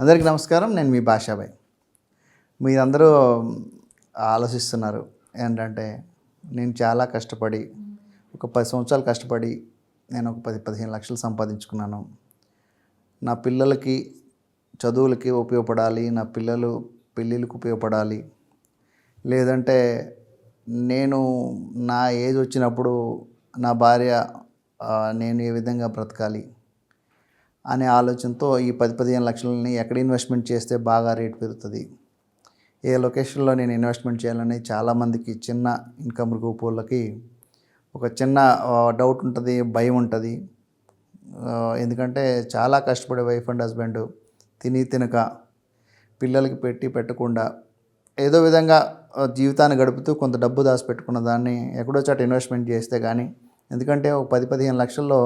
అందరికీ నమస్కారం. నేను మీ భాషాభాయ్. మీరందరూ ఆలోచిస్తున్నారు ఏంటంటే, నేను చాలా కష్టపడి ఒక 10 సంవత్సరాలు కష్టపడి నేను ఒక 10-15 లక్షలు సంపాదించుకున్నాను. నా పిల్లలకి చదువులకి ఉపయోగపడాలి, నా పిల్లలు పెళ్ళిళ్ళకి ఉపయోగపడాలి, లేదంటే నేను నా ఏజ్ వచ్చినప్పుడు నా భార్య నేను ఏ విధంగా బ్రతకాలి అనే ఆలోచనతో ఈ 10-15 లక్షలని ఎక్కడ ఇన్వెస్ట్మెంట్ చేస్తే బాగా రేటు పెరుగుతుంది, ఏ లొకేషన్లో నేను ఇన్వెస్ట్మెంట్ చేయాలని చాలామందికి చిన్న ఇన్కమ్ గ్రూప్ వాళ్ళకి ఒక చిన్న డౌట్ ఉంటుంది, భయం ఉంటుంది. ఎందుకంటే చాలా కష్టపడే వైఫ్ అండ్ హస్బెండ్ తినక పిల్లలకి పెట్టకుండా ఏదో విధంగా జీవితాన్ని గడుపుతూ కొంత డబ్బు దాచిపెట్టుకున్న దాన్ని ఎక్కడో చోట ఇన్వెస్ట్మెంట్ చేస్తే కానీ, ఎందుకంటే ఒక 10-15 లక్షల్లో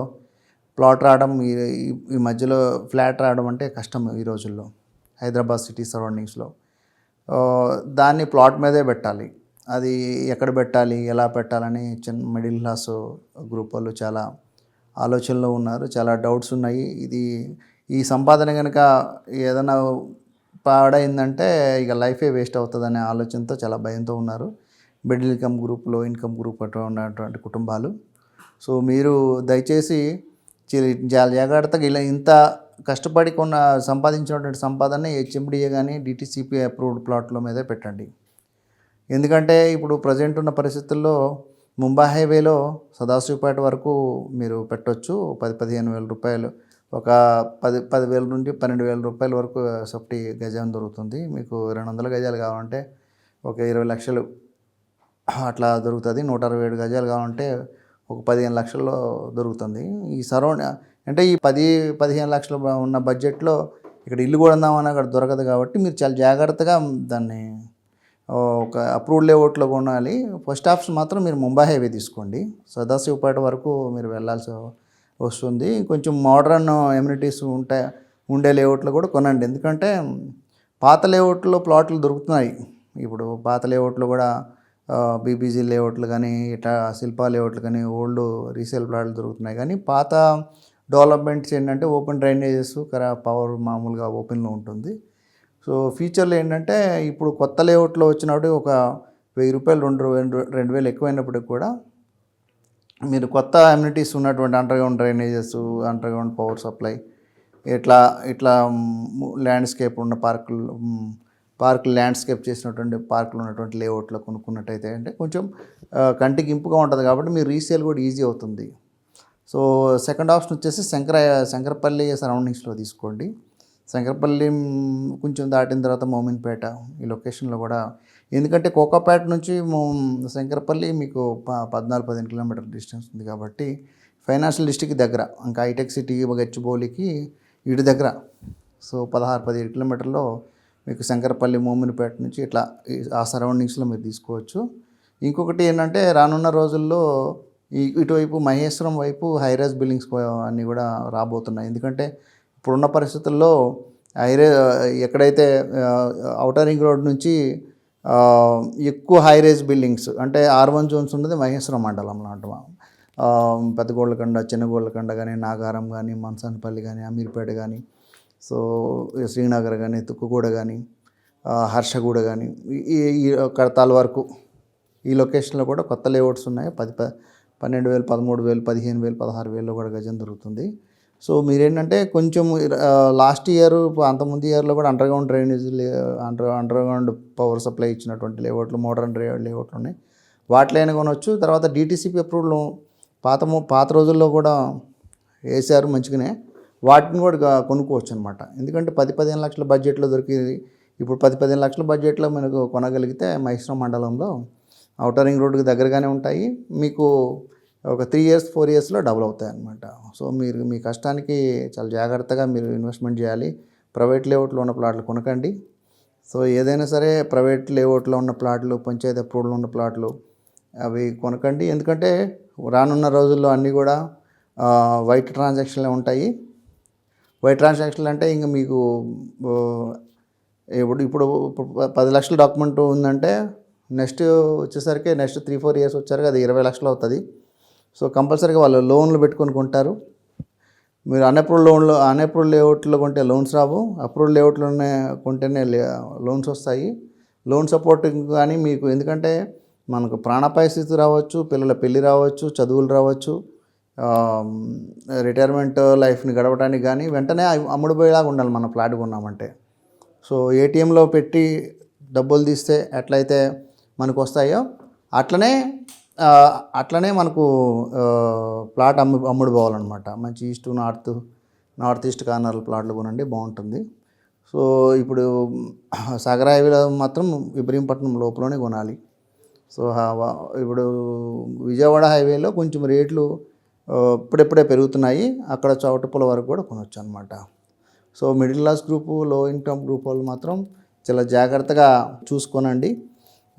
ప్లాట్ రావడం ఈ మధ్యలో ఫ్లాట్ రావడం అంటే కష్టం ఈ రోజుల్లో హైదరాబాద్ సిటీ సరౌండింగ్స్లో. దాన్ని ప్లాట్ మీదే పెట్టాలి. అది ఎక్కడ పెట్టాలి, ఎలా పెట్టాలని చిన్న మిడిల్ క్లాస్ గ్రూప్ వాళ్ళు చాలా ఆలోచనలో ఉన్నారు, చాలా డౌట్స్ ఉన్నాయి. ఈ సంపాదన కనుక ఏదైనా పాడైందంటే ఇక లైఫే వేస్ట్ అవుతుందనే ఆలోచనతో చాలా భయంతో ఉన్నారు మిడిల్ ఇన్కమ్ గ్రూప్లో, ఇన్కమ్ గ్రూప్ ఉన్నటువంటి కుటుంబాలు. సో మీరు దయచేసి చాలా జాగ్రత్తగా ఇలా ఇంత కష్టపడి సంపాదించినటువంటి సంపాదన హెచ్ఎండిఏ కానీ డిటిసిపి అప్రూవ్డ్ ప్లాట్ల మీదే పెట్టండి. ఎందుకంటే ఇప్పుడు ప్రజెంట్ ఉన్న పరిస్థితుల్లో ముంబై హైవేలో సదాశివపేట వరకు మీరు పెట్టవచ్చు. 10-15 వేల రూపాయలు, ఒక 10,000 నుండి 12,000 రూపాయల వరకు సఫ్టీ గజం దొరుకుతుంది. మీకు 200 గజాలు కావాలంటే ఒక 20 లక్షలు అట్లా దొరుకుతుంది. 167 గజాలు కావాలంటే ఒక 15 లక్షల్లో దొరుకుతుంది. ఈ అంటే ఈ 10-15 లక్షలు ఉన్న బడ్జెట్లో ఇక్కడ ఇల్లు కొందామని అక్కడ దొరకదు. కాబట్టి మీరు చాలా జాగ్రత్తగా దాన్ని ఒక అప్రూవ్డ్ లేఅవుట్లో కొనాలి. ఫస్ట్ ఆప్షన్ మాత్రం మీరు ముంబై హైవే తీసుకోండి. సదాశివపేట వరకు మీరు వెళ్ళాల్సి వస్తుంది. కొంచెం మోడర్న్ ఎమ్యూనిటీస్ ఉండే లేఅవుట్లో కూడా కొనండి. ఎందుకంటే పాత లేఅవుట్లో ప్లాట్లు దొరుకుతున్నాయి. ఇప్పుడు పాత లేఅవుట్లో కూడా బీబీజీ లేఅవుట్లు కానీ ఇట్లా శిల్పా లేఅవుట్లు కానీ ఓల్డ్ రీసేల్ ప్లాట్లు దొరుకుతున్నాయి. కానీ పాత డెవలప్మెంట్స్ ఏంటంటే ఓపెన్ డ్రైనేజెస్, పవర్ మామూలుగా ఓపెన్లో ఉంటుంది. సో ఫ్యూచర్లో ఏంటంటే ఇప్పుడు కొత్త లేఅవుట్లో వచ్చినప్పుడు ఒక 1,000 రూపాయలు 2,000 ఎక్కువైనప్పటికి కూడా మీరు కొత్త అమ్యూనిటీస్ ఉన్నటువంటి underground drainages, underground power supply, ఇట్లా ల్యాండ్స్కేప్ ఉన్న పార్కులు ల్యాండ్స్కేప్ చేసినటువంటి పార్కులు ఉన్నటువంటి లేఅవుట్లో కొనుక్కున్నట్టయితే అంటే కొంచెం కంటికి ఇంపుగా ఉంటుంది. కాబట్టి మీరు రీసేల్ కూడా ఈజీ అవుతుంది. సో సెకండ్ ఆప్షన్ వచ్చేసి శంకరపల్లి సరౌండింగ్స్లో తీసుకోండి. శంకరపల్లి కొంచెం దాటిన తర్వాత మోమిన్పేట ఈ లొకేషన్లో కూడా, ఎందుకంటే కోకాపేట నుంచి శంకరపల్లి మీకు 14-15 కిలోమీటర్ డిస్టెన్స్ ఉంది. కాబట్టి ఫైనాన్షియల్ డిస్ట్రిక్ట్ దగ్గర, ఇంకా హైటెక్ సిటీ గచ్చిబౌలికి ఇటు దగ్గర. సో 16-17 కిలోమీటర్లో మీకు శంకరపల్లి, మోమిన్పేట నుంచి ఇట్లా ఆ సరౌండింగ్స్లో మీరు తీసుకోవచ్చు. ఇంకొకటి ఏంటంటే రానున్న రోజుల్లో ఇటువైపు మహేశ్వరం వైపు హైరైజ్ బిల్డింగ్స్ అన్నీ కూడా రాబోతున్నాయి. ఎందుకంటే ఇప్పుడున్న పరిస్థితుల్లో ఎక్కడైతే ఔటర్ రింగ్ రోడ్ నుంచి ఎక్కువ హైరైజ్ బిల్డింగ్స్ అంటే R1 జోన్స్ ఉన్నది మహేశ్వరం మండలంలో అంటాం. పెద్దగోళ్ళకండ, చిన్నగోళ్ళకండ కానీ, నాగారం కానీ, మనసానపల్లి కానీ, అమీర్పేట కానీ, సో శ్రీనగర్ కానీ, తుక్కుగూడ కానీ, హర్షగూడ కానీ, ఈ కడతాల వరకు ఈ లొకేషన్లో కూడా కొత్త లేఅవుట్స్ ఉన్నాయి. 12,000, 13,000, 15,000, 16,000 కూడా గజం దొరుకుతుంది. సో మీరేంటంటే కొంచెం లాస్ట్ ఇయర్, అంతకుముందు ఇయర్లో కూడా underground drainage, underground power supply ఇచ్చినటువంటి లేఅవుట్లు, మోడర్న్ లేఅవుట్లు ఉన్నాయి. వాటిలైనా కొనవచ్చు. తర్వాత డిటిసిపి అప్రూవ్డ్లు పాత రోజుల్లో కూడా వేసారు మంచిగానే, వాటిని కూడా కొనుక్కోవచ్చు అనమాట. ఎందుకంటే 10-15 లక్షల బడ్జెట్లో దొరికేది ఇప్పుడు 10-15 లక్షల బడ్జెట్లో మనకు కొనగలిగితే మహేశ్వరం మండలంలో ఔటర్ రింగ్ రోడ్కి దగ్గరగానే ఉంటాయి. మీకు ఒక 3 years 4 yearsలో డబుల్ అవుతాయి అన్నమాట. సో మీరు మీ కష్టానికి చాలా జాగ్రత్తగా మీరు ఇన్వెస్ట్మెంట్ చేయాలి. ప్రైవేట్ లేఅవుట్లో ఉన్న ప్లాట్లు కొనకండి. సో ఏదైనా సరే ప్రైవేట్ లేఅవుట్లో ఉన్న ప్లాట్లు, పంచాయతీ అప్రూవ్డ్లో ఉన్న ప్లాట్లు అవి కొనకండి. ఎందుకంటే రానున్న రోజుల్లో అన్నీ కూడా వైట్ ట్రాన్సాక్షన్లే ఉంటాయి. వైట్ ట్రాన్సాక్షన్లు అంటే ఇంకా మీకు ఇప్పుడు 10 లక్షల డాక్యుమెంట్ ఉందంటే నెక్స్ట్ వచ్చేసరికి నెక్స్ట్ 3-4 years వచ్చారు అది 20 లక్షలు అవుతుంది. సో కంపల్సరీగా వాళ్ళు లోన్లు పెట్టుకొని కొంటారు. మీరు అన్అప్రూవ్డ్ లేఅవుట్లో కొంటే లోన్స్ రావు, అప్రూవ్డ్ లేఅవుట్లోనే కొంటేనే లోన్స్ వస్తాయి. లోన్ సపోర్ట్ కానీ మీకు, ఎందుకంటే మనకు ప్రాణాపాయ స్థితి రావచ్చు, పిల్లల పెళ్ళి రావచ్చు, చదువులు రావచ్చు, రిటైర్మెంట్ లైఫ్ని గడపడానికి కానీ వెంటనే అమ్ముడుపోయేలాగా ఉండాలి మన ఫ్లాట్ కొన్నామంటే. సో ఏటీఎంలో పెట్టి డబ్బులు తీస్తే ఎట్లయితే మనకు వస్తాయో అట్లనే మనకు ప్లాట్ అమ్ముడు పోవాలన్నమాట. మంచి నార్త్ ఈస్ట్ కార్నర్ ప్లాట్లు కొనండి, బాగుంటుంది. సో ఇప్పుడు సాగర్ హైవేలో మాత్రం ఇబ్రహీంపట్నం లోపలనే కొనాలి. సో ఇప్పుడు విజయవాడ హైవేలో కొంచెం రేట్లు ఇప్పుడెప్పుడే పెరుగుతున్నాయి, అక్కడ చౌటప్పుల వరకు కూడా కొనవచ్చు అనమాట. సో మిడిల్ క్లాస్ గ్రూపు, లో ఇన్కమ్ గ్రూప్ వాళ్ళు మాత్రం చాలా జాగ్రత్తగా చూసుకోనండి.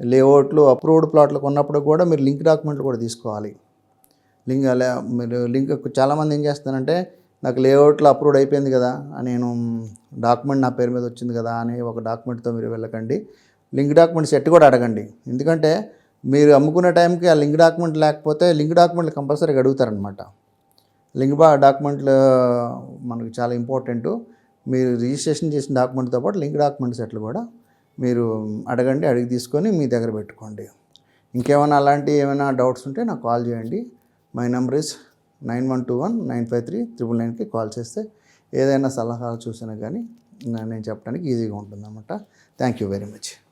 లేఅవుట్లు అప్రూవ్డ్ ప్లాట్లు కొన్నప్పుడు కూడా మీరు లింక్ డాక్యుమెంట్లు కూడా తీసుకోవాలి. మీరు చాలామంది ఏం చేస్తారంటే, నాకు లేఅవుట్లో అప్రూవ్డ్ అయిపోయింది కదా, నేను డాక్యుమెంట్ నా పేరు మీద వచ్చింది కదా అని ఒక డాక్యుమెంట్తో మీరు వెళ్ళకండి. లింక్ డాక్యుమెంట్ సెట్ కూడా అడగండి. ఎందుకంటే మీరు అమ్ముకునే టైంకి ఆ లింక్ డాక్యుమెంట్ లేకపోతే లింక్ డాక్యుమెంట్లు కంపల్సరీగా అడుగుతారనమాట. లింక్ డాక్యుమెంట్లు మనకు చాలా ఇంపార్టెంటు. మీరు రిజిస్ట్రేషన్ చేసిన డాక్యుమెంట్తో పాటు లింక్ డాక్యుమెంట్ సెట్లు కూడా మీరు అడిగి తీసుకొని మీ దగ్గర పెట్టుకోండి. ఇంకేమైనా ఏమైనా డౌట్స్ ఉంటే నాకు కాల్ చేయండి. మై నెంబర్ ఇస్ 9121953999కి కాల్ చేస్తే ఏదైనా సలహాలు చూసినా కానీ నేను చెప్పడానికి ఈజీగా ఉంటుందన్నమాట. Thank you very much.